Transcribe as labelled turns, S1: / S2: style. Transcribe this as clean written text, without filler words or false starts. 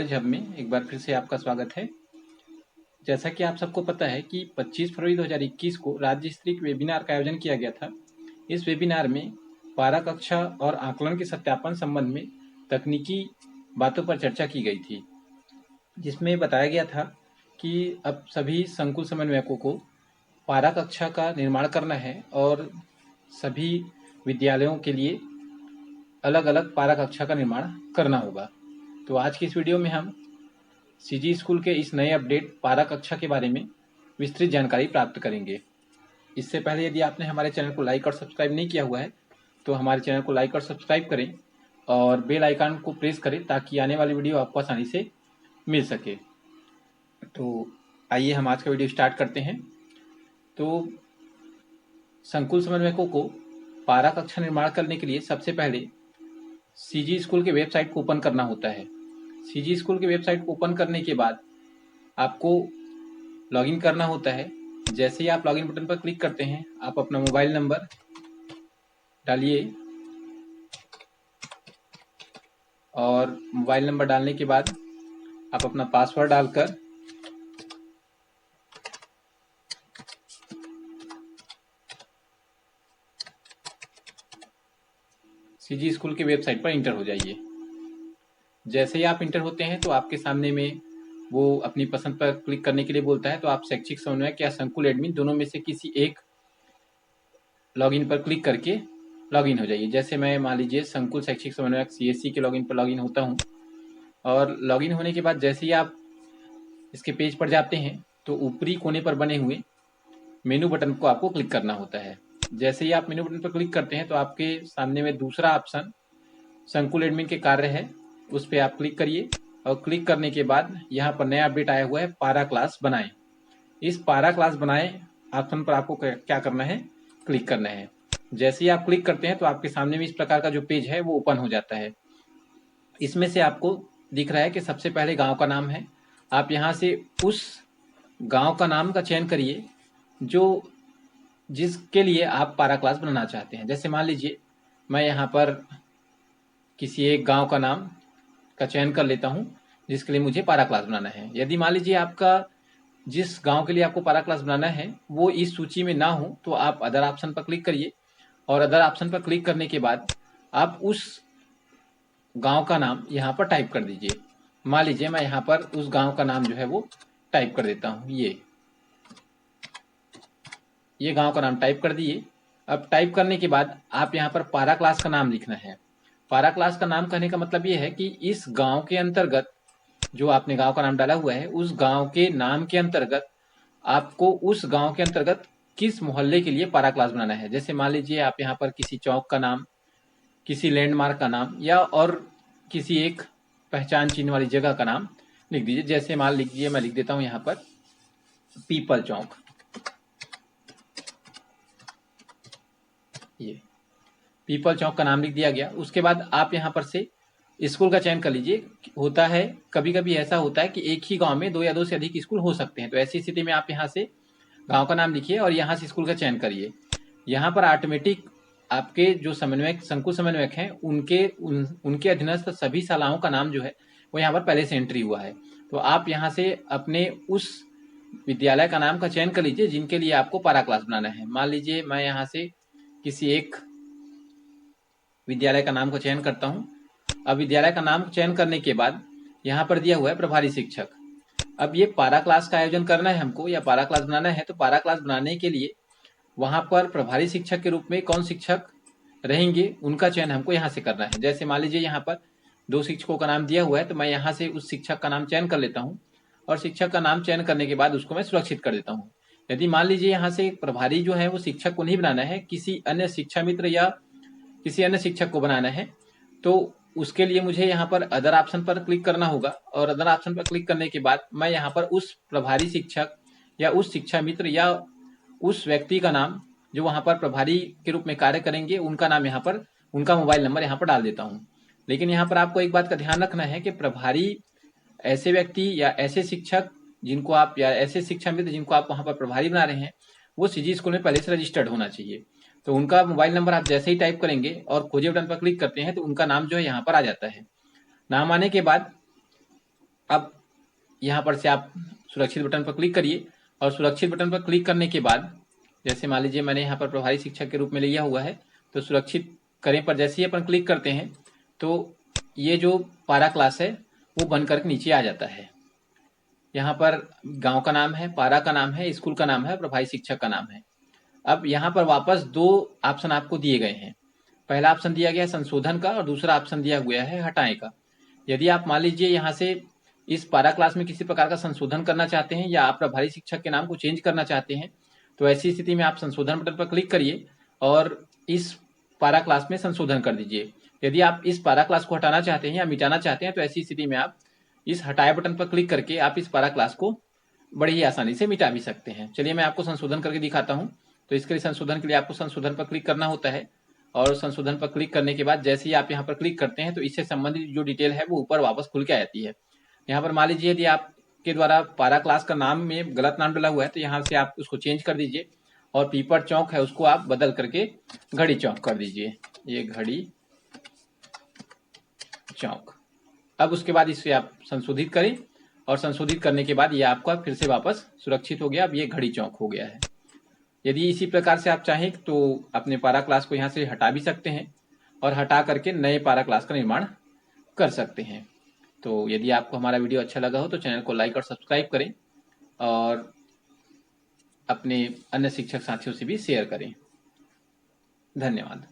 S1: College hub में एक बार फिर से आपका स्वागत है। जैसा कि आप सबको पता है कि 25 फरवरी 2021 को राज्य स्तरीय वेबिनार का आयोजन किया गया था। इस वेबिनार में पारा कक्षा और आकलन के सत्यापन संबंध में तकनीकी बातों पर चर्चा की गई थी, जिसमें बताया गया था कि अब सभी संकुल समन्वयकों को पारा कक्षा का निर्माण करना है और सभी विद्यालयों के लिए अलग अलग पारा कक्षा का निर्माण करना होगा। तो आज की इस वीडियो में हम सीजी स्कूल के इस नए अपडेट पारा कक्षा के बारे में विस्तृत जानकारी प्राप्त करेंगे। इससे पहले यदि आपने हमारे चैनल को लाइक और सब्सक्राइब नहीं किया हुआ है तो हमारे चैनल को लाइक और सब्सक्राइब करें और बेल आइकन को प्रेस करें ताकि आने वाली वीडियो आपको आसानी से मिल सके। तो आइए हम आज का वीडियो स्टार्ट करते हैं। तो संकुल समन्वयकों को पारा कक्षा निर्माण करने के लिए सबसे पहले सीजी स्कूल के वेबसाइट को ओपन करना होता है। सीजी स्कूल के वेबसाइट को ओपन करने के बाद आपको लॉगिन करना होता है। जैसे ही आप लॉगिन बटन पर क्लिक करते हैं, आप अपना मोबाइल नंबर डालिए और मोबाइल नंबर डालने के बाद आप अपना पासवर्ड डालकर सीजी स्कूल के वेबसाइट पर इंटर हो जाइए। जैसे ही आप इंटर होते हैं तो आपके सामने में वो अपनी पसंद पर क्लिक करने के लिए बोलता है। तो आप शैक्षिक समन्वयक या संकुल एडमिन दोनों में से किसी एक लॉगिन पर क्लिक करके लॉगिन हो जाइए। जैसे मैं मान लीजिए संकुल शैक्षिक समन्वयक सीएससी के लॉगिन पर लॉगिन होता हूँ और लॉगिन होने के बाद जैसे ही आप इसके पेज पर जाते हैं तो ऊपरी कोने पर बने हुए मेनू बटन को आपको क्लिक करना होता है। जैसे ही आप मेनू बटन पर क्लिक करते हैं तो आपके सामने में दूसरा ऑप्शन संकुल एडमिन के कार्य है, उस पर आप क्लिक करिए और क्लिक करने के बाद यहाँ पर नया अपडेट आया हुआ है पारा क्लास बनाएं। इस पारा क्लास बनाएं ऑप्शन पर आपको क्या करना है, क्लिक करना है। जैसे ही आप क्लिक करते हैं तो आपके सामने में इस प्रकार का जो पेज है वो ओपन हो जाता है। इसमें से आपको दिख रहा है कि सबसे पहले गांव का नाम है। आप यहाँ से उस गांव का नाम का चयन करिए जो जिसके लिए आप पारा क्लास बनाना चाहते हैं। जैसे मान लीजिए मैं यहाँ पर किसी एक गांव का नाम का चयन कर लेता हूँ जिसके लिए मुझे पारा क्लास बनाना है। यदि मान लीजिए आपका जिस गांव के लिए आपको पारा क्लास बनाना है वो इस सूची में ना हो तो आप अदर ऑप्शन पर क्लिक करिए और अदर ऑप्शन पर क्लिक करने के बाद आप उस गांव का नाम यहाँ पर टाइप कर दीजिए। मान लीजिए मैं यहाँ पर उस गांव का नाम जो है वो टाइप कर देता हूँ। ये गांव का नाम टाइप कर दिए। अब टाइप करने के बाद आप यहाँ पर पारा क्लास का नाम लिखना है। पारा क्लास का नाम कहने का मतलब ये है कि इस गांव के अंतर्गत जो आपने गांव का नाम डाला हुआ है उस गांव के नाम के अंतर्गत आपको उस गांव के अंतर्गत किस मोहल्ले के लिए पारा क्लास बनाना है। जैसे मान लीजिए आप यहाँ पर किसी चौक का नाम, किसी लैंडमार्क का नाम या और किसी एक पहचान चिन्ह वाली जगह का नाम लिख दीजिए। जैसे मान लीजिए मैं लिख देता हूँ यहाँ पर पीपल चौक। ये पीपल चौक का नाम लिख दिया गया। उसके बाद आप यहाँ पर से स्कूल का चयन कर लीजिए। होता है कभी कभी ऐसा होता है कि एक ही गांव में दो या दो से अधिक स्कूल हो सकते हैं, तो ऐसी स्थिति में आप यहाँ से गांव का नाम लिखिए और यहाँ से स्कूल का चयन करिए। यहाँ पर ऑटोमेटिक आपके जो समन्वयक संकुल समन्वयक हैं उनके अधीनस्थ सभी शालाओं का नाम जो है वो यहाँ पर पहले से एंट्री हुआ है। तो आप यहाँ से अपने उस विद्यालय का नाम का चयन कर लीजिए जिनके लिए आपको पारा क्लास बनाना है। मान लीजिए मैं यहाँ से किसी एक विद्यालय का नाम का चयन करता हूँ। अब विद्यालय का नाम चयन करने के बाद यहाँ पर दिया हुआ है प्रभारी शिक्षक। अब ये पारा क्लास का आयोजन करना है हमको या पारा क्लास बनाना है, तो पारा क्लास बनाने के लिए वहां पर प्रभारी शिक्षक के रूप में कौन शिक्षक रहेंगे उनका चयन हमको यहाँ से करना है। जैसे मान लीजिए यहाँ पर दो शिक्षकों का नाम दिया हुआ है, तो मैं यहाँ से उस शिक्षक का नाम चयन कर लेता हूँ और शिक्षक का नाम चयन करने के बाद उसको मैं सुरक्षित कर देता हूँ। यदि मान लीजिए यहाँ से प्रभारी जो है वो शिक्षक को नहीं बनाना है, किसी अन्य शिक्षा मित्र या किसी अन्य शिक्षक को बनाना है, तो उसके लिए मुझे यहाँ पर अदर ऑप्शन पर क्लिक करना होगा और अदर ऑप्शन पर क्लिक करने के बाद मैं यहाँ पर उस प्रभारी शिक्षक या उस शिक्षा मित्र या उस व्यक्ति का नाम जो वहाँ पर प्रभारी के रूप में कार्य करेंगे उनका नाम यहाँ पर, उनका मोबाइल नंबर यहाँ पर डाल देता हूँ। लेकिन यहाँ पर आपको एक बात का ध्यान रखना है कि प्रभारी ऐसे व्यक्ति या ऐसे शिक्षक जिनको आप या ऐसे शिक्षा मित्र जिनको आप वहाँ पर प्रभारी बना रहे हैं वो सीजी स्कूल में पहले से रजिस्टर्ड होना चाहिए। तो उनका मोबाइल नंबर आप जैसे ही टाइप करेंगे और खोजे बटन पर क्लिक करते हैं तो उनका नाम जो है यहाँ पर आ जाता है। नाम आने के बाद अब यहाँ पर से आप सुरक्षित बटन पर क्लिक करिए और सुरक्षित बटन पर क्लिक करने के बाद जैसे मान लीजिए मैंने यहाँ पर प्रभारी शिक्षक के रूप में लिया हुआ है, तो सुरक्षित करें पर जैसे ही अपन क्लिक करते हैं तो ये जो पारा क्लास है वो बन कर नीचे आ जाता है। यहाँ पर गांव का नाम है, पारा का नाम है, स्कूल का नाम है, प्रभारी शिक्षक का नाम है। अब यहाँ पर वापस दो ऑप्शन आपको दिए गए हैं। पहला ऑप्शन दिया गया है संशोधन का और दूसरा ऑप्शन दिया गया है हटाएं का। यदि आप मान लीजिए यहाँ से इस पारा क्लास में किसी प्रकार का संशोधन करना चाहते हैं या आप प्रभारी शिक्षक के नाम को चेंज करना चाहते हैं, तो ऐसी स्थिति में आप संशोधन बटन पर क्लिक करिए और इस पारा क्लास में संशोधन कर दीजिए। यदि आप इस पारा क्लास को हटाना चाहते हैं या मिटाना चाहते हैं तो ऐसी स्थिति में आप इस हटाए बटन पर क्लिक करके आप इस पारा क्लास को बड़ी ही आसानी से मिटा भी सकते हैं। चलिए मैं आपको संशोधन करके दिखाता हूँ। तो इसके लिए संशोधन के लिए आपको संशोधन पर क्लिक करना होता है और संशोधन पर क्लिक करने के बाद जैसे ही आप यहाँ पर क्लिक करते हैं तो इससे संबंधित जो डिटेल है वो ऊपर वापस खुल के आ जाती है। यहाँ पर मान लीजिए यदि आपके द्वारा पारा क्लास का नाम में गलत नाम डला हुआ है तो यहाँ से आप उसको चेंज कर दीजिए और पीपर चौक है उसको आप बदल करके घड़ी चौक कर दीजिए। ये घड़ी चौक। अब उसके बाद इसे आप संशोधित करें और संशोधित करने के बाद ये आपका फिर से वापस सुरक्षित हो गया। अब ये घड़ी चौक हो गया है। यदि इसी प्रकार से आप चाहें तो अपने पारा क्लास को यहाँ से हटा भी सकते हैं और हटा करके नए पारा क्लास का निर्माण कर सकते हैं। तो यदि आपको हमारा वीडियो अच्छा लगा हो तो चैनल को लाइक और सब्सक्राइब करें और अपने अन्य शिक्षक साथियों से भी शेयर करें। धन्यवाद।